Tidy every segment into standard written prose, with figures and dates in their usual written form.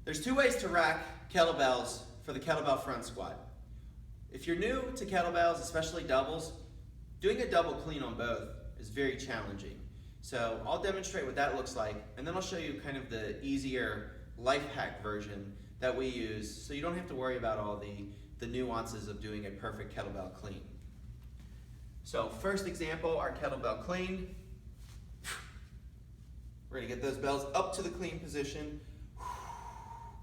There's two ways to rack kettlebells for the kettlebell front squat. If you're new to kettlebells, especially doubles, doing a double clean on both is very challenging. So I'll demonstrate what that looks like, and then I'll show you kind of the easier life hack version that we use so you don't have to worry about all the nuances of doing a perfect kettlebell clean. So first example, our kettlebell clean. We're gonna get those bells up to the clean position.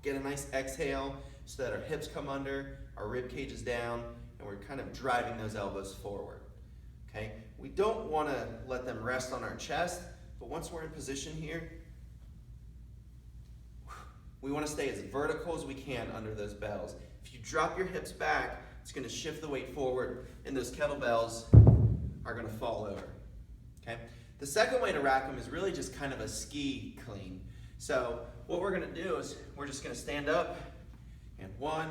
Get a nice exhale so that our hips come under, our rib cage is down, and we're kind of driving those elbows forward. Okay? We don't want to let them rest on our chest, but once we're in position here, we want to stay as vertical as we can under those bells. If you drop your hips back, it's going to shift the weight forward, and those kettlebells are going to fall over. Okay? The second way to rack them is really just kind of a ski clean. So what we're going to do is we're just going to stand up, and 1,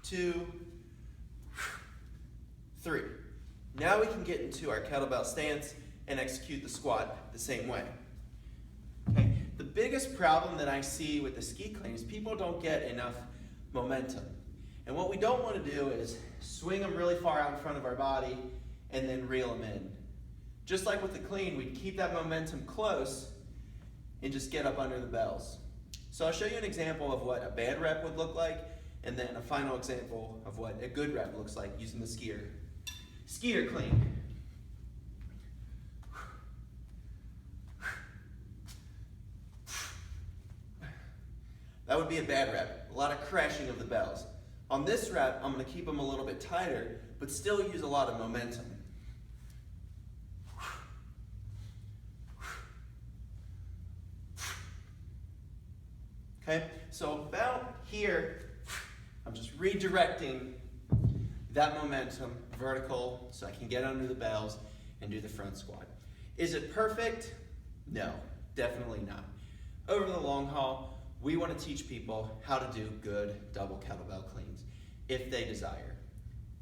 2, 3. Now we can get into our kettlebell stance and execute the squat the same way. Okay. The biggest problem that I see with the ski clean is people don't get enough momentum. And what we don't want to do is swing them really far out in front of our body and then reel them in. Just like with the clean, we'd keep that momentum close and just get up under the bells. So I'll show you an example of what a bad rep would look like, and then a final example of what a good rep looks like using the skier. Skier clean. That would be a bad rep. A lot of crashing of the bells. On this rep, I'm going to keep them a little bit tighter, but still use a lot of momentum. Okay, so about here, I'm just redirecting that momentum vertical so I can get under the bells and do the front squat. Is it perfect? No, definitely not. Over the long haul, we want to teach people how to do good double kettlebell cleans if they desire.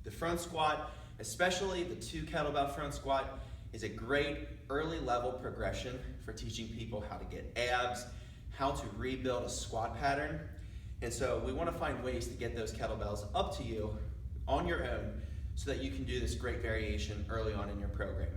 The front squat, especially the 2 kettlebell front squat, is a great early level progression for teaching people how to get abs, how to rebuild a squat pattern. And so we want to find ways to get those kettlebells up to you on your own so that you can do this great variation early on in your program.